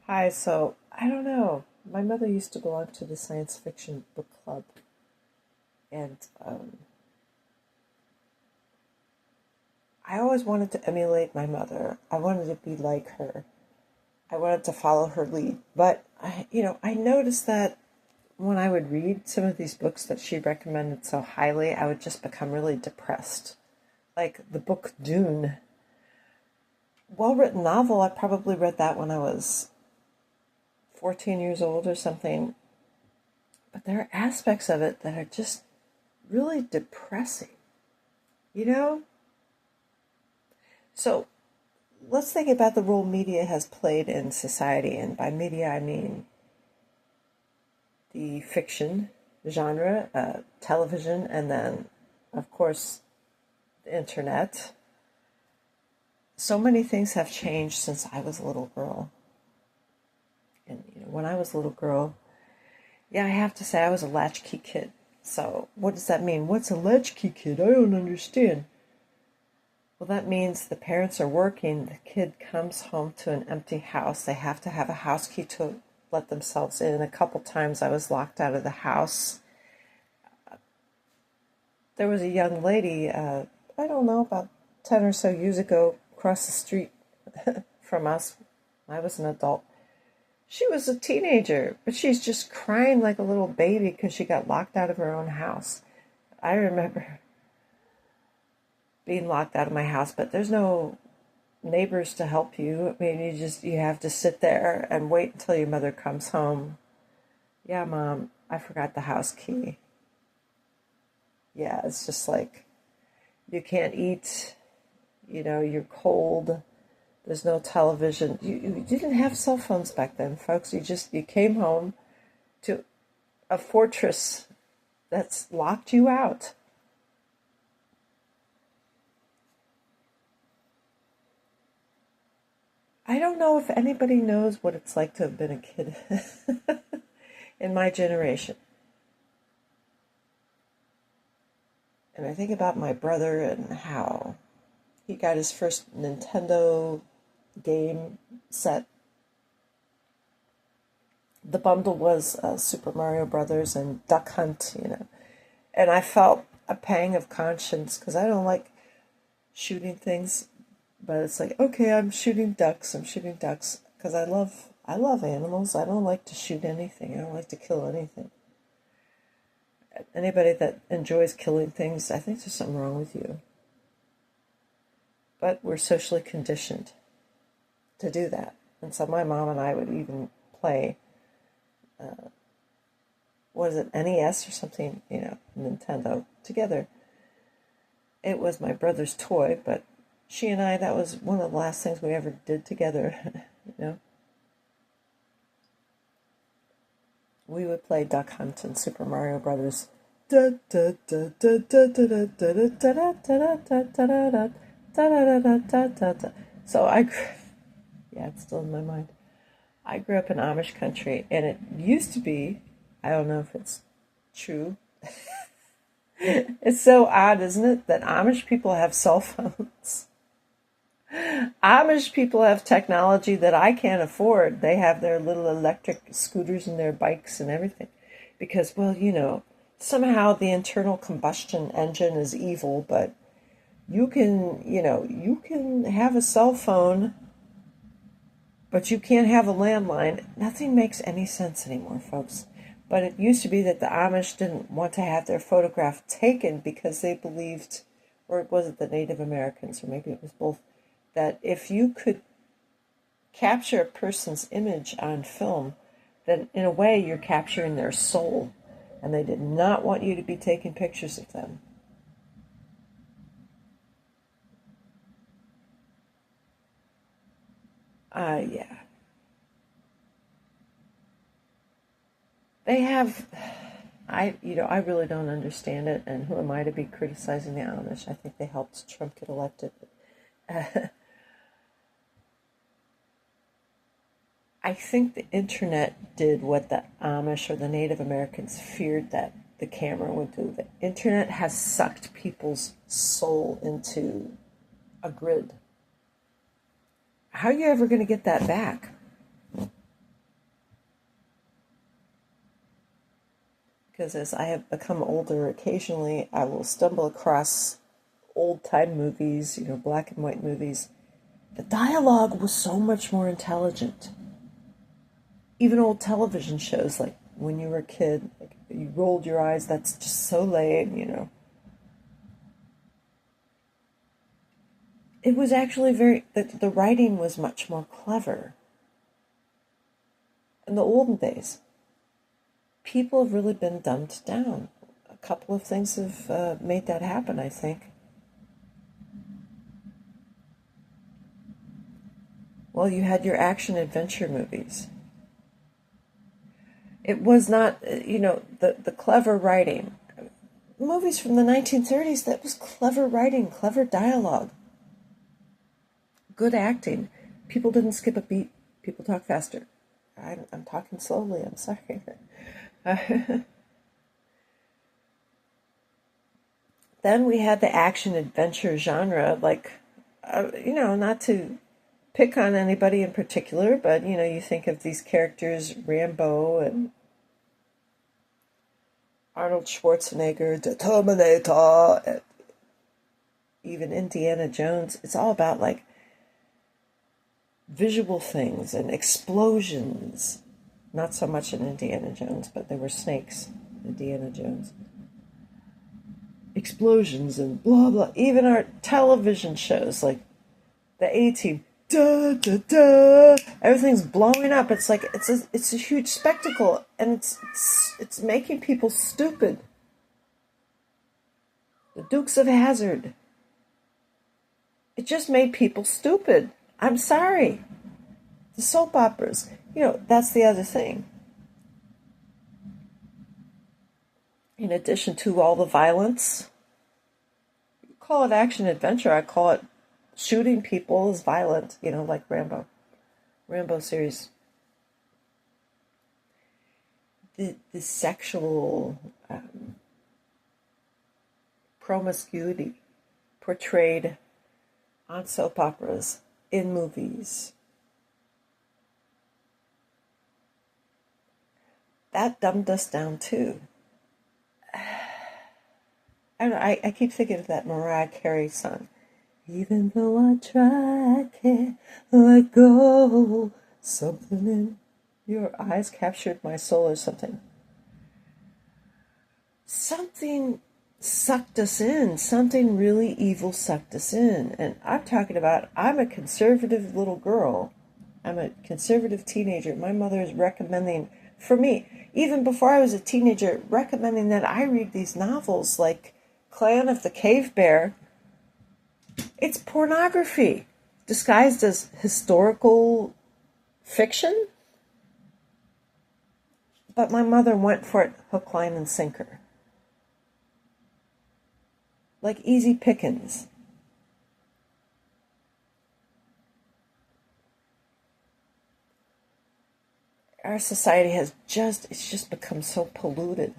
Hi, so I don't know. My mother used to belong to the science fiction book club, and I always wanted to emulate my mother. I wanted to be like her. I wanted to follow her lead. But I noticed that when I would read some of these books that she recommended so highly, I would just become really depressed. Like the book Dune, well-written novel. I probably read that when I was 14 years old or something. But there are aspects of it that are just really depressing, you know? So let's think about the role media has played in society. And by media, I mean the fiction genre, television, and then, of course, the internet. So many things have changed since I was a little girl. And when I was a little girl, yeah, I have to say I was a latchkey kid. So what does that mean? What's a latchkey kid? I don't understand. Well, that means the parents are working, the kid comes home to an empty house. They have to have a house key to let themselves in. A couple times I was locked out of the house. There was a young lady, I don't know, about 10 or so years ago, across the street from us. I was an adult. She was a teenager, but she's just crying like a little baby because she got locked out of her own house. I remember being locked out of my house, but there's no neighbors to help you. I mean, you have to sit there and wait until your mother comes home. Yeah, Mom, I forgot the house key. Yeah, it's just like you can't eat, you're cold. There's no television. You didn't have cell phones back then, folks. You came home to a fortress that's locked you out. I don't know if anybody knows what it's like to have been a kid in my generation. And I think about my brother and how he got his first Nintendo game set. The bundle was Super Mario Brothers and Duck Hunt. And I felt a pang of conscience because I don't like shooting things, but it's like, okay, I'm shooting ducks. I'm shooting ducks because I love animals. I don't like to shoot anything. I don't like to kill anything. Anybody that enjoys killing things, I think there's something wrong with you. But we're socially conditioned to do that. And so my mom and I would even play, what is it, NES or something, Nintendo together. It was my brother's toy, but she and I, that was one of the last things we ever did together, you know. We would play Duck Hunt and Super Mario Brothers. So yeah, it's still in my mind. I grew up in Amish country, and it used to be, I don't know if it's true. It's so odd, isn't it, that Amish people have cell phones? Amish people have technology that I can't afford. They have their little electric scooters and their bikes and everything. Because, well, somehow the internal combustion engine is evil, but you can have a cell phone, but you can't have a landline. Nothing makes any sense anymore, folks. But it used to be that the Amish didn't want to have their photograph taken because they believed, or was it the Native Americans, or maybe it was both, that if you could capture a person's image on film, then in a way you're capturing their soul. And they did not want you to be taking pictures of them. Yeah. They have, I really don't understand it, and who am I to be criticizing the Amish? I think they helped Trump get elected. I think the internet did what the Amish or the Native Americans feared that the camera would do. The internet has sucked people's soul into a grid. How are you ever going to get that back? because as I have become older, occasionally I will stumble across old-time movies, black and white movies. The dialogue was so much more intelligent. Even old television shows, like when you were a kid, like you rolled your eyes, that's just so lame. It was actually the writing was much more clever. In the olden days, people have really been dumbed down. A couple of things have made that happen, I think. Well, you had your action adventure movies. It was not, the clever writing. Movies from the 1930s, that was clever writing, clever dialogue, good acting. People didn't skip a beat. People talk faster. I'm talking slowly, I'm sorry. Then we had the action adventure genre, like, not to pick on anybody in particular, but, you think of these characters, Rambo and Arnold Schwarzenegger, the Terminator, and even Indiana Jones. It's all about, like, visual things and explosions. Not so much in Indiana Jones, but there were snakes in Indiana Jones. Explosions and blah blah. Even our television shows, like the A-Team, da da da. Everything's blowing up. It's like it's a huge spectacle, and it's making people stupid. The Dukes of Hazzard. It just made people stupid. I'm sorry. The soap operas. That's the other thing. In addition to all the violence, you call it action adventure. I call it shooting people is violent, like Rambo series. The sexual promiscuity portrayed on soap operas, in movies. That dumbed us down too. I keep thinking of that Mariah Carey song. Even though I try, I can't let go. Something in your eyes captured my soul or something. Something sucked us in. Something really evil sucked us in. And I'm a conservative little girl. I'm a conservative teenager. My mother is recommending, for me, even before I was a teenager, recommending that I read these novels like Clan of the Cave Bear. It's pornography disguised as historical fiction. But my mother went for it hook, line, and sinker. Like easy pickings. Our society it's just become so polluted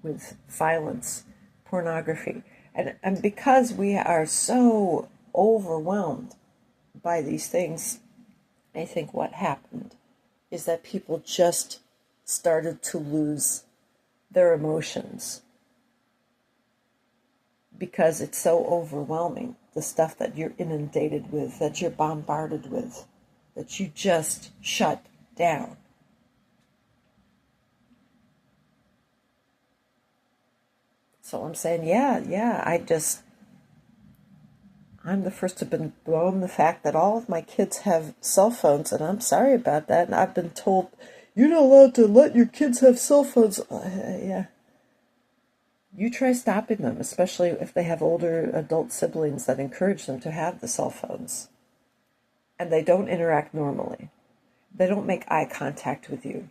with violence, pornography. And because we are so overwhelmed by these things, I think what happened is that people just started to lose their emotions because it's so overwhelming, the stuff that you're inundated with, that you're bombarded with, that you just shut down. So I'm saying, I'm the first to have been blown the fact that all of my kids have cell phones, and I'm sorry about that. And I've been told, you're not allowed to let your kids have cell phones. Yeah. You try stopping them, especially if they have older adult siblings that encourage them to have the cell phones. And they don't interact normally. They don't make eye contact with you.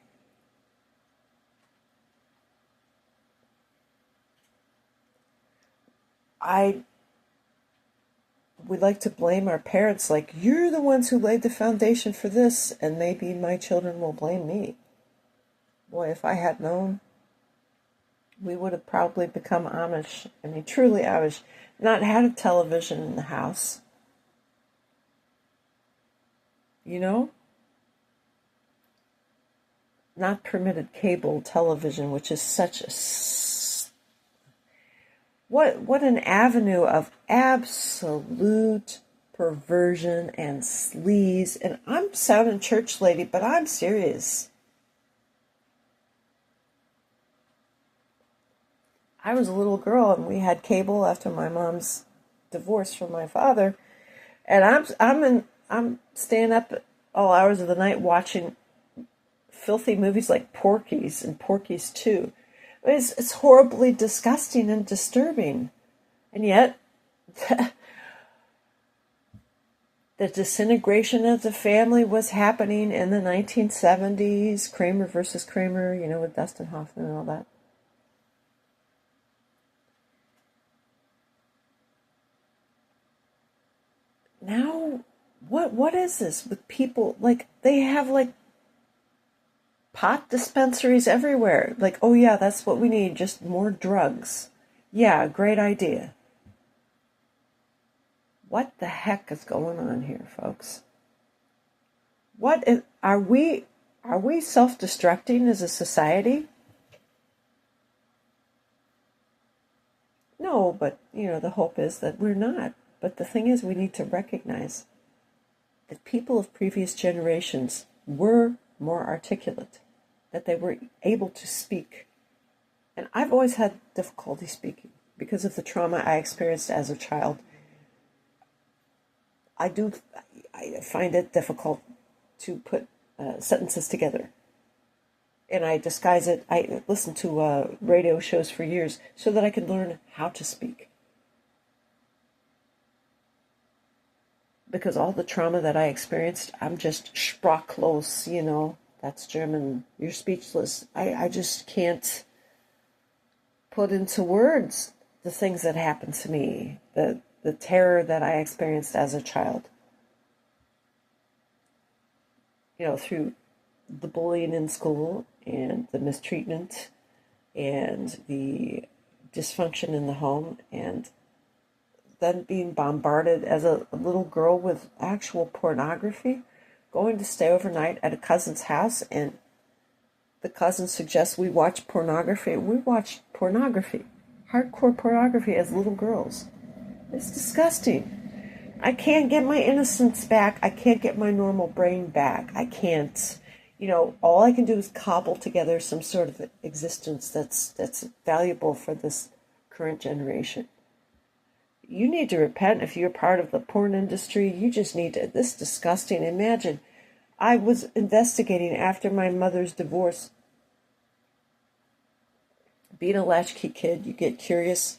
We like to blame our parents, like, you're the ones who laid the foundation for this, and maybe my children will blame me. Boy, if I had known, we would have probably become Amish. I mean, truly Amish. Not had a television in the house. You know? not permitted cable television, which is such a what an avenue of absolute perversion and sleaze. And I'm sounding church lady, but I'm serious. I was a little girl and we had cable after my mom's divorce from my father, and I'm staying up at all hours of the night watching filthy movies like Porky's and Porky's 2. It's horribly disgusting and disturbing. And yet, the disintegration of the family was happening in the 1970s. Kramer versus Kramer, with Dustin Hoffman and all that. Now, what is this with people? Like, they have, like, pot dispensaries everywhere. Like, oh yeah, that's what we need, just more drugs. Yeah, great idea. What the heck is going on here, folks? Are we self-destructing as a society? No, but the hope is that we're not. But the thing is, we need to recognize that people of previous generations were more articulate, that they were able to speak. And I've always had difficulty speaking because of the trauma I experienced as a child. I find it difficult to put sentences together. And I disguise it. I listened to radio shows for years so that I could learn how to speak. Because all the trauma that I experienced, I'm just sprachlos, that's German, you're speechless. I just can't put into words the things that happened to me, the terror that I experienced as a child. Through the bullying in school and the mistreatment and the dysfunction in the home, and then being bombarded as a little girl with actual pornography, going to stay overnight at a cousin's house, and the cousin suggests we watch pornography. We watched pornography, hardcore pornography as little girls. It's disgusting. I can't get my innocence back. I can't get my normal brain back. I can't, all I can do is cobble together some sort of existence that's valuable for this current generation. You need to repent if you're part of the porn industry. You just need to, this disgusting. Imagine, I was investigating after my mother's divorce. Being a latchkey kid, you get curious.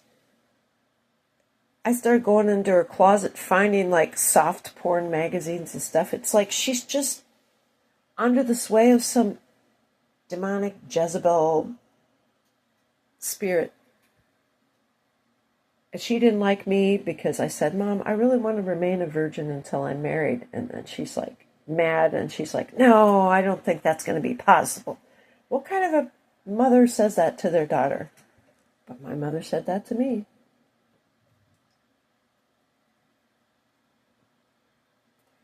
I started going into her closet, finding like soft porn magazines and stuff. It's like she's just under the sway of some demonic Jezebel spirit. And she didn't like me because I said, Mom, I really want to remain a virgin until I'm married. And then she's like mad, and she's like, no, I don't think that's going to be possible. What kind of a mother says that to their daughter? But my mother said that to me.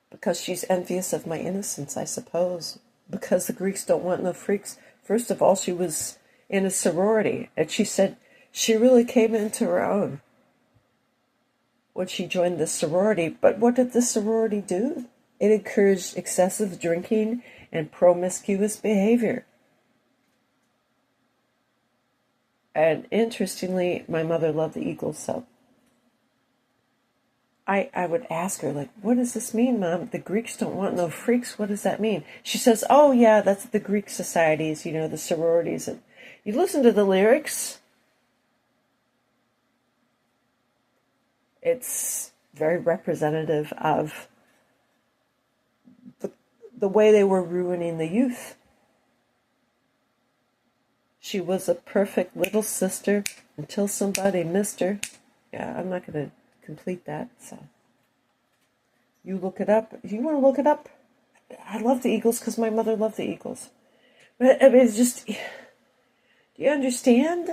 Because she's envious of my innocence, I suppose. Because the Greeks don't want no freaks. First of all, she was in a sorority, and she said she really came into her own when she joined the sorority. But what did the sorority do? It encouraged excessive drinking and promiscuous behavior. And interestingly, my mother loved the Eagles, so I would ask her, like, what does this mean, Mom? The Greeks don't want no freaks. What does that mean? She says, oh, yeah, that's the Greek societies, the sororities. And you listen to the lyrics, it's very representative of the way they were ruining the youth. She was a perfect little sister until somebody missed her. Yeah, I'm not going to complete that, so you look it up. If you want to look it up, I love the Eagles because my mother loved the Eagles. But I mean, it's just, do you understand?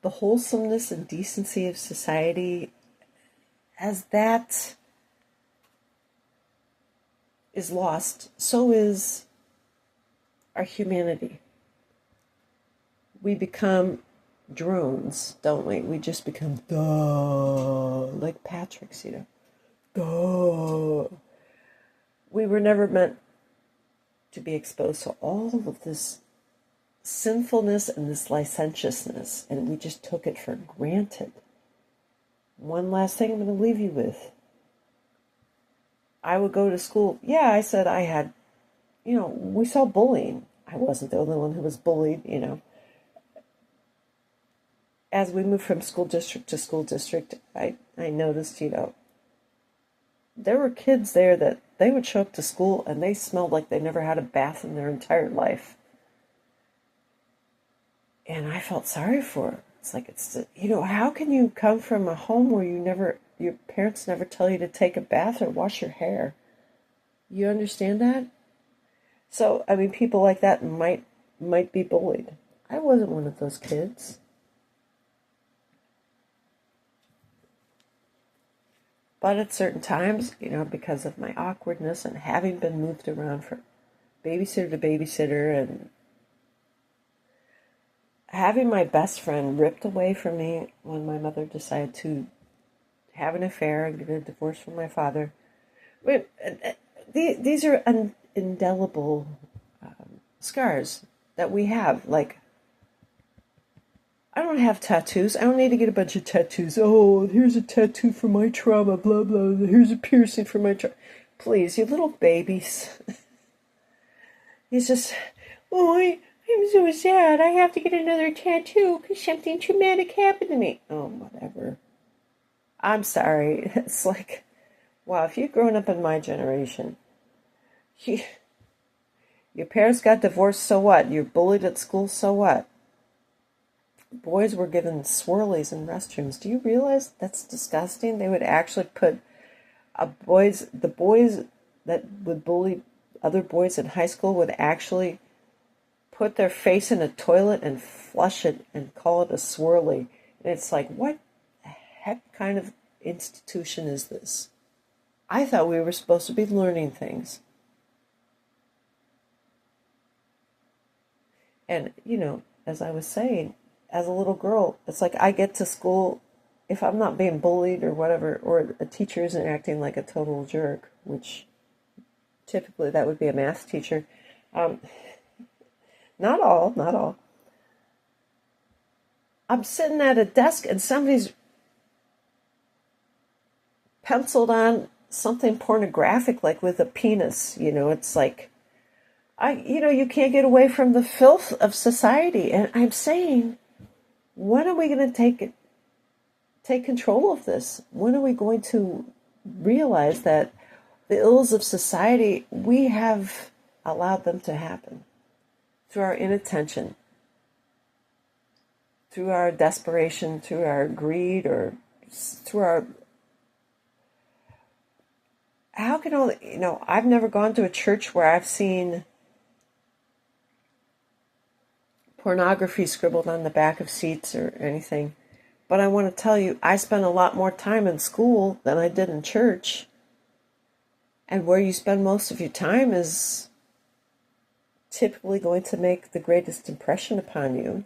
The wholesomeness and decency of society, as that is lost, so is our humanity. We become drones, don't we? We just become duh, like Patrick's, duh. We were never meant to be exposed to all of this sinfulness and this licentiousness, and we just took it for granted. One last thing I'm going to leave you with. I would go to school. Yeah, I said I had, we saw bullying. I wasn't the only one who was bullied, As we moved from school district to school district, I noticed, there were kids there that they would show up to school and they smelled like they never had a bath in their entire life. And I felt sorry for her. It's like, how can you come from a home where your parents never tell you to take a bath or wash your hair? You understand that? So, people like that might be bullied. I wasn't one of those kids. But at certain times, because of my awkwardness and having been moved around from babysitter to babysitter and having my best friend ripped away from me when my mother decided to have an affair and get a divorce from my father. These are indelible scars that we have. Like, I don't have tattoos. I don't need to get a bunch of tattoos. Oh, here's a tattoo for my trauma, blah, blah. Here's a piercing for my trauma. Please, you little babies. He's just, I'm so sad. I have to get another tattoo because something traumatic happened to me. Oh, whatever. I'm sorry. It's like, wow, if you've grown up in my generation, your parents got divorced, so what? You're bullied at school, so what? Boys were given swirlies in restrooms. Do you realize that's disgusting? They would actually put the boys that would bully other boys in high school would actually put their face in a toilet and flush it and call it a swirly. And it's like, what the heck kind of institution is this? I thought we were supposed to be learning things. And, as I was saying, as a little girl, it's like I get to school, if I'm not being bullied or whatever, or a teacher isn't acting like a total jerk, which typically that would be a math teacher. Not all. I'm sitting at a desk and somebody's penciled on something pornographic, like with a penis. It's like, you can't get away from the filth of society. And I'm saying, when are we going to take control of this? When are we going to realize that the ills of society, we have allowed them to happen through our inattention, through our desperation, through our greed, or through our... How can all... I've never gone to a church where I've seen pornography scribbled on the back of seats or anything. But I want to tell you, I spent a lot more time in school than I did in church. And where you spend most of your time is typically going to make the greatest impression upon you.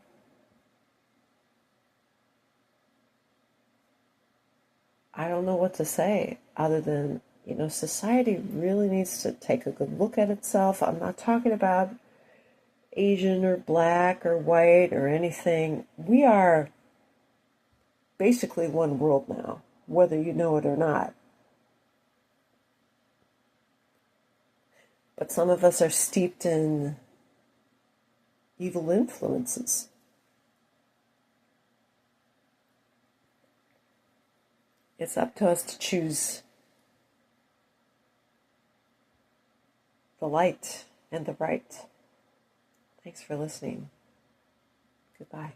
I don't know what to say other than, society really needs to take a good look at itself. I'm not talking about Asian or black or white or anything. We are basically one world now, whether you know it or not. But some of us are steeped in evil influences. It's up to us to choose the light and the right. Thanks for listening. Goodbye.